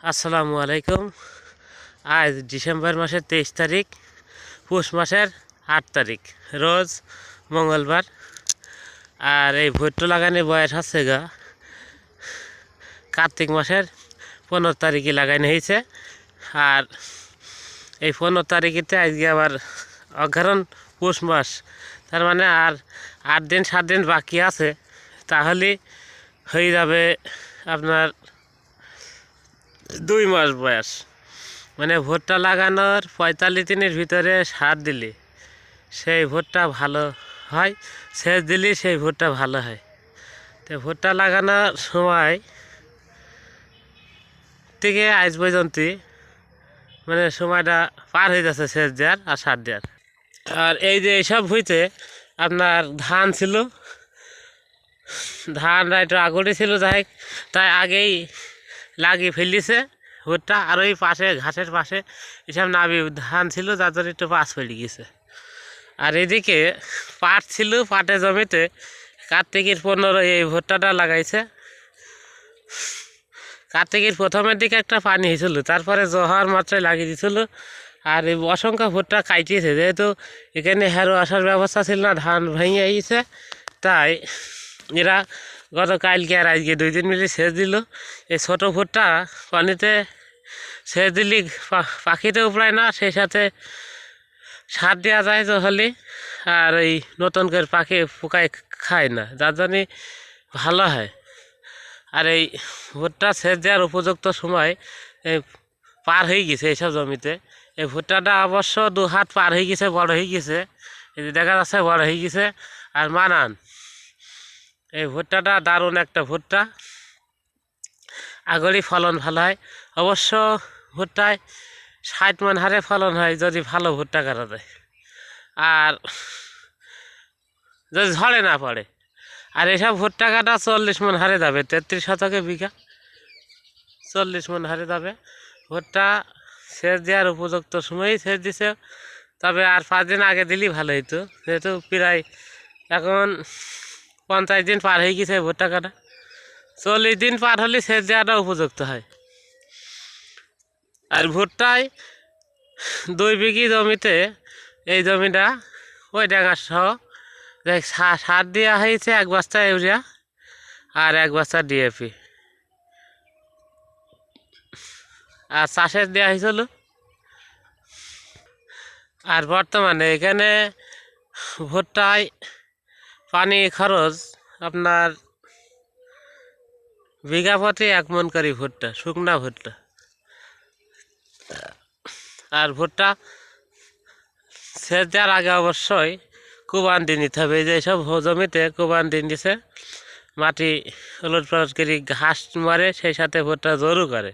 আসসালামু আলাইকুম। আজ ডিসেম্বর মাসের 23 তারিখ, পৌষ মাসের 8 তারিখ, রোজ মঙ্গলবার। আর এই ভুট্টা লাগানোর বয়স হচ্ছে কার্তিক মাসের 15 তারিখে লাগানো হয়েছে। আর এই 15 তারিখেতে আজকে আবার অঘ্রাণ পৌষ মাস, তার মানে আর 8 দিন 7 দিন বাকি আছে, তাহলে হয়ে যাবে আপনার 2 মাস বয়স। মানে ভুট্টা লাগানোর 45 দিনের ভিতরে সার দিলে সেই ভুট্টা ভালো হয়, সেচ দিলে সেই ভুট্টা ভালো হয়। তো ভুট্টা লাগানোর সময় থেকে আজ পর্যন্ত মানে সময়টা পার হয়ে যাচ্ছে সেচ দেওয়ার আর সার দেওয়ার। আর এই যে এইসব ভুঁইতে আপনার ধান ছিল, ধান একটু আগড়ি ছিল, তাই আগেই লাগিয়ে ফেলিছে ভুট্টা। আর ওই পাশে ঘাসের পাশে এসব নাবি ধান ছিল, যার জন্য একটু পাশ ফেলে গেছে। আর এদিকে পাট ছিল, পাটের জমিতে কার্তিকের 15 এই ভুট্টাটা লাগাইছে। কার্তিকের প্রথমের দিকে একটা পানি হয়েছিল, তারপরে জোয়ার মাত্রায় লাগিয়ে দিয়েছিল। আর এই অসংখ্য ভুট্টা কাটিয়েছে, যেহেতু এখানে হ্যারো আসার ব্যবস্থা ছিল না, ধান ভেঙে গিয়েছে, তাই এরা গতকালকে আর আজকে 2 দিন মিলে সেচ দিল। এই ছোটো ভুট্টা পানিতে সেচ দিলে পাখিতে উপড়ায় না, সেই সাথে সার দেওয়া যায় তাহলে, আর এই নতুন করে পাখি পোকায় খায় না, যার জন্যে ভালো হয়। আর এই ভুট্টা সেচ দেওয়ার উপযুক্ত সময় পার হয়ে গেছে এইসব জমিতে। এই ভুট্টাটা অবশ্য 2 হাত পার হয়ে গেছে, বড় হয়ে গেছে, এই দেখা যাচ্ছে বড় হয়ে গেছে। আর মানান এই ভুট্টাটা দারুণ একটা ভুট্টা, আগেরই ফলন ভালো হয়। অবশ্য ভুট্টায় 60 মণ হারে ফলন হয় যদি ভালো ভুট্টা করা যায়, আর যদি ঝড়ে না পড়ে। আর এসব ভুট্টা কাটা 40 মণ হারে যাবে, 33 শতকে বিঘা 40 মণ হারে যাবে। ভুট্টা সেচ দেওয়ার উপযুক্ত সময়ই সেচ দিছে, তবে আর 5 দিন আগে দিলেই ভালো হতো, যেহেতু প্রায় এখন 50 দিন পার হয়ে গেছে ভুট্টা কাটা। 40 দিন পার হলে সেচ দেওয়াটা উপযুক্ত হয়। আর ভুট্টায় 2 বিঘি জমিতে, এই জমিটা ওই ডাঙা সহ সার দেওয়া হয়েছে 1 বস্তা ইউরিয়া আর 1 বস্তা ডিএপি, আর চাষের দেওয়া হয়েছিল। আর বর্তমানে এখানে ভুট্টায় পানি খরচ আপনার বিঘা প্রতি 1 মণ করে ভুট্টা, শুকনা ভুট্টা। আর ভুট্টা সেচ দেওয়ার আগে অবশ্যই কুবান দিয়ে নিতে হবে। এই যে সব জমিতে কুবান দিয়ে দিছে, মাটি উলট পালট করে ঘাস মারে, সেই সাথে ভুট্টা জরু করে।